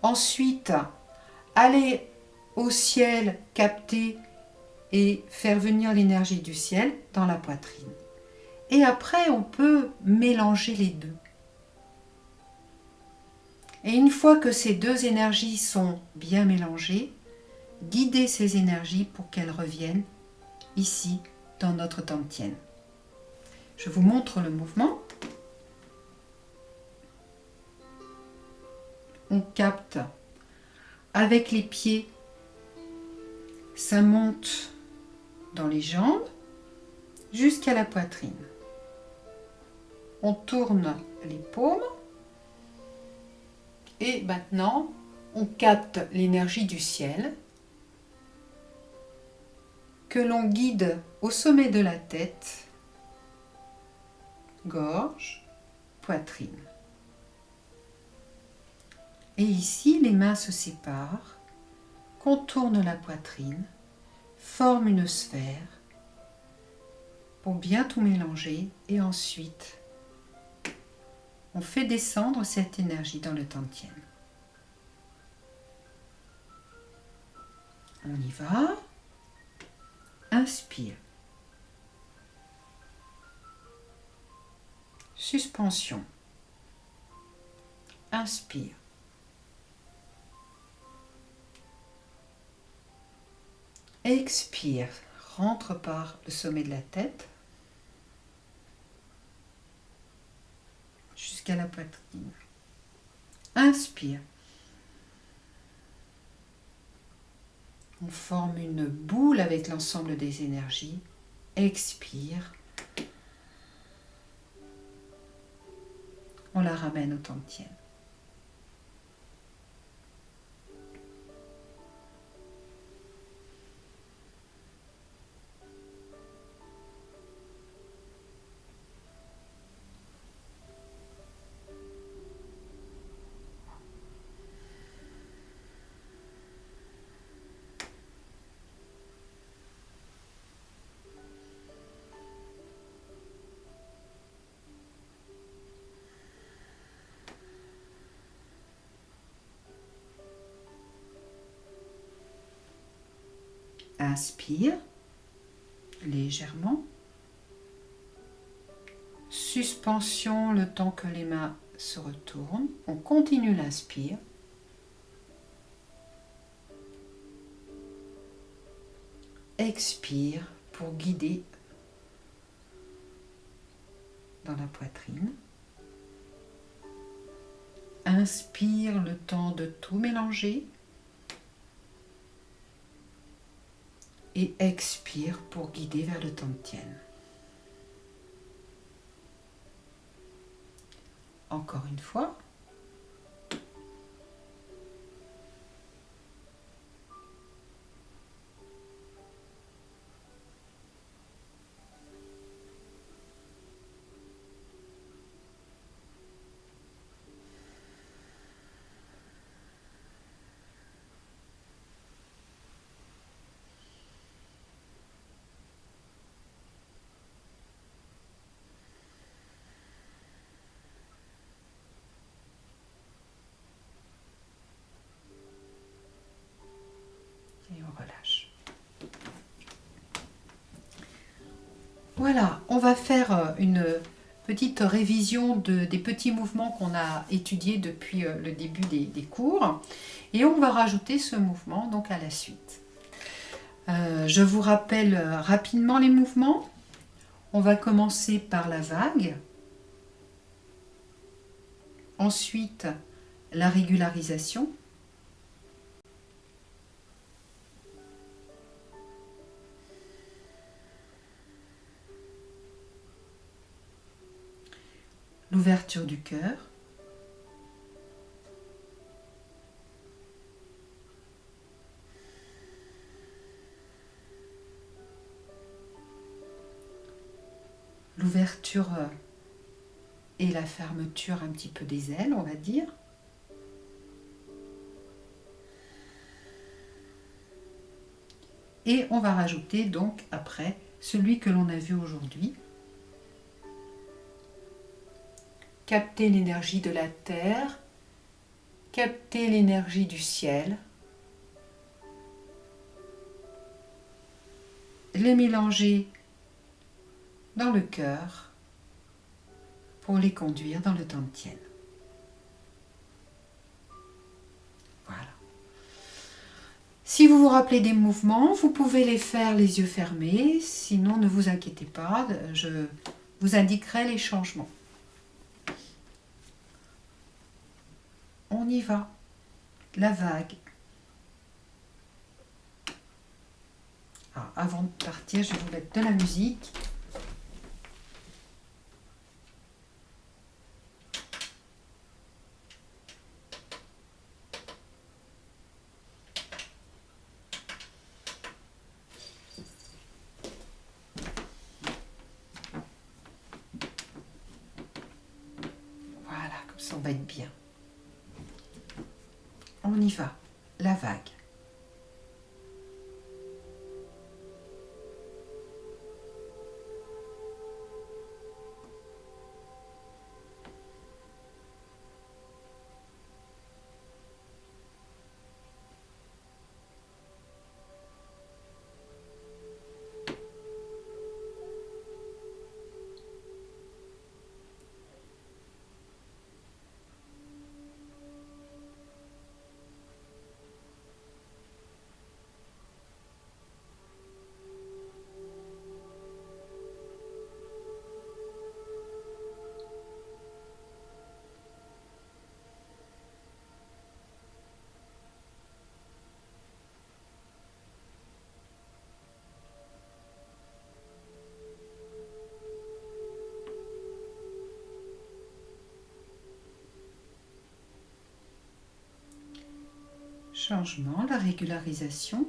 Ensuite, aller au ciel, capter et faire venir l'énergie du ciel dans la poitrine. Et après, on peut mélanger les deux. Et une fois que ces deux énergies sont bien mélangées, guider ces énergies pour qu'elles reviennent ici dans notre Tantien. Je vous montre le mouvement. On capte avec les pieds, ça monte dans les jambes jusqu'à la poitrine. On tourne les paumes et maintenant on capte l'énergie du ciel que l'on guide au sommet de la tête, gorge, poitrine. Et ici, les mains se séparent, contournent la poitrine, forment une sphère pour bien tout mélanger et ensuite on fait descendre cette énergie dans le Tantien. On y va. Inspire. Suspension. Inspire. Expire. Rentre par le sommet de la tête jusqu'à la poitrine. Inspire. On forme une boule avec l'ensemble des énergies. Expire. On la ramène au Tantien. Inspire légèrement. Suspension le temps que les mains se retournent. On continue l'inspire. Expire pour guider dans la poitrine. Inspire le temps de tout mélanger. Et expire pour guider vers le Tantien. Encore une fois. Et on relâche. Voilà, on va faire une petite révision des petits mouvements qu'on a étudiés depuis le début des cours. Et on va rajouter ce mouvement donc à la suite. Je vous rappelle rapidement les mouvements. On va commencer par la vague. Ensuite, la régularisation. L'ouverture du cœur. L'ouverture et la fermeture un petit peu des ailes, on va dire. Et on va rajouter donc après celui que l'on a vu aujourd'hui. Capter l'énergie de la terre, capter l'énergie du ciel, les mélanger dans le cœur pour les conduire dans le Tantien. Voilà. Si vous vous rappelez des mouvements, vous pouvez les faire les yeux fermés, sinon ne vous inquiétez pas, je vous indiquerai les changements. On y va. La vague. Alors, avant de partir, je vais vous mettre de la musique. Voilà, comme ça on va être bien. On y va. La vague. changement, la régularisation.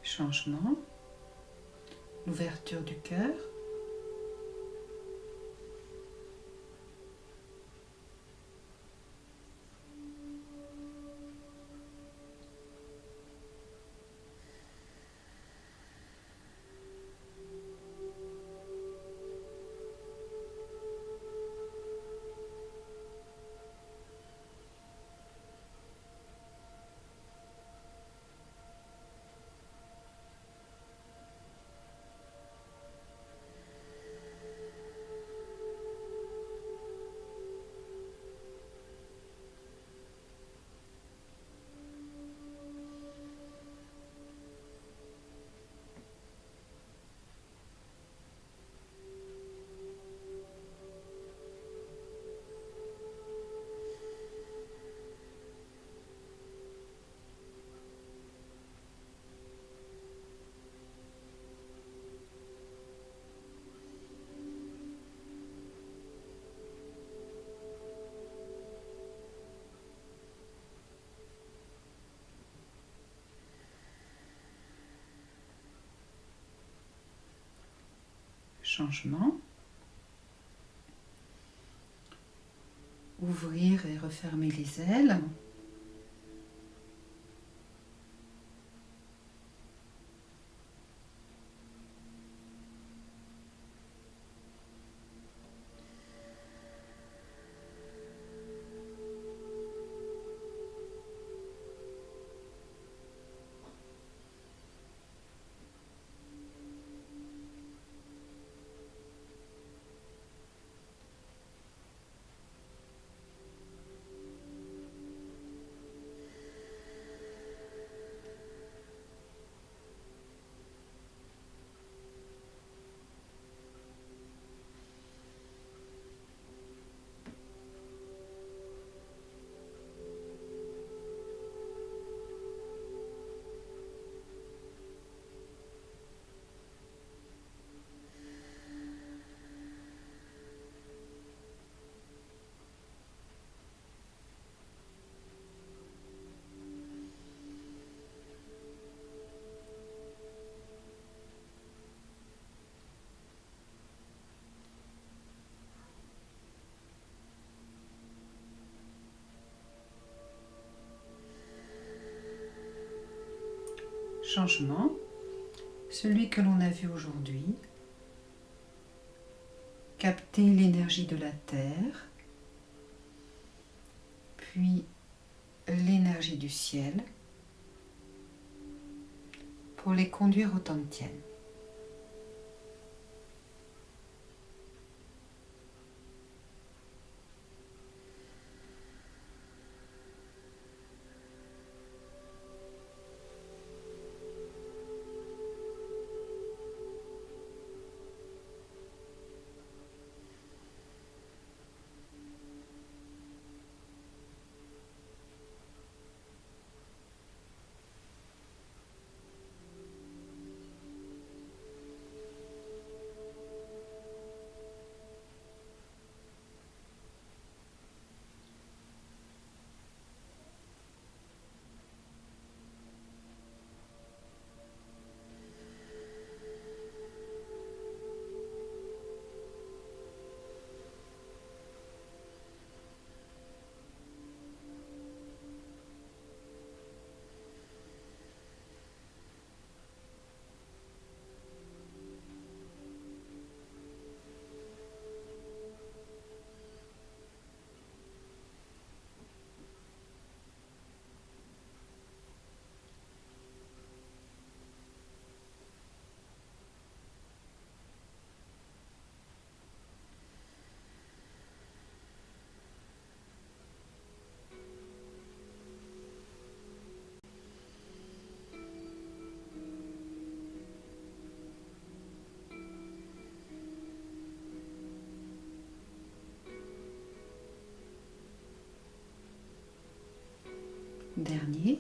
Changement, l'ouverture du cœur. Changement. Ouvrir et refermer les ailes. Changement, celui que l'on a vu aujourd'hui, capter l'énergie de la terre, puis l'énergie du ciel, pour les conduire au Tantien. Dernier.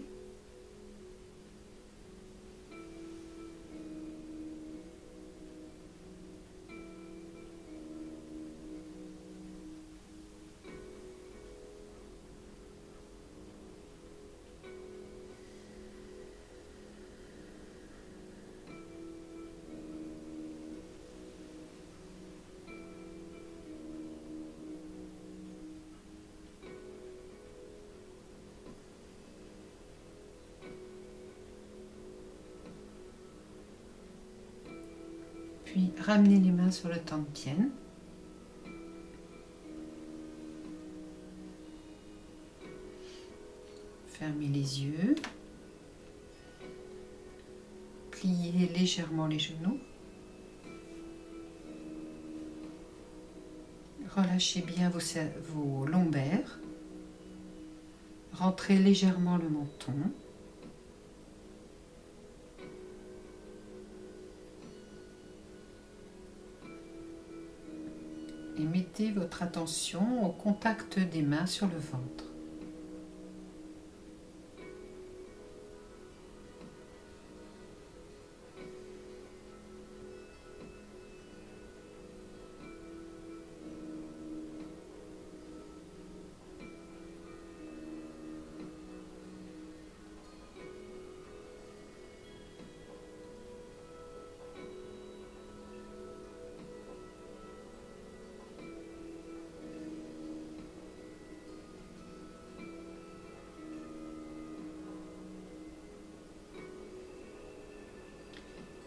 Puis ramenez les mains sur le tang-pian. Fermez les yeux. Pliez légèrement les genoux. Relâchez bien vos lombaires. Rentrez légèrement le menton. Et mettez votre attention au contact des mains sur le ventre.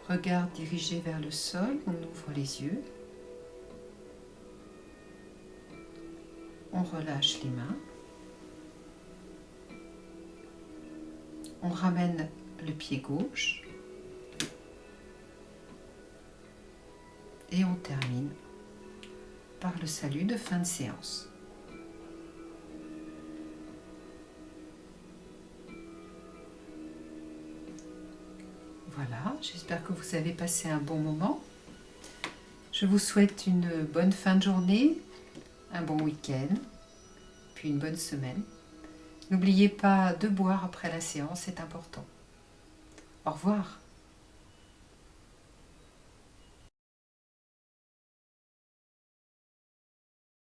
Regard dirigé vers le sol, on ouvre les yeux. On relâche les mains. On ramène le pied gauche. Et on termine par le salut de fin de séance. Voilà, j'espère que vous avez passé un bon moment. Je vous souhaite une bonne fin de journée, un bon week-end, puis une bonne semaine. N'oubliez pas de boire après la séance, c'est important. Au revoir.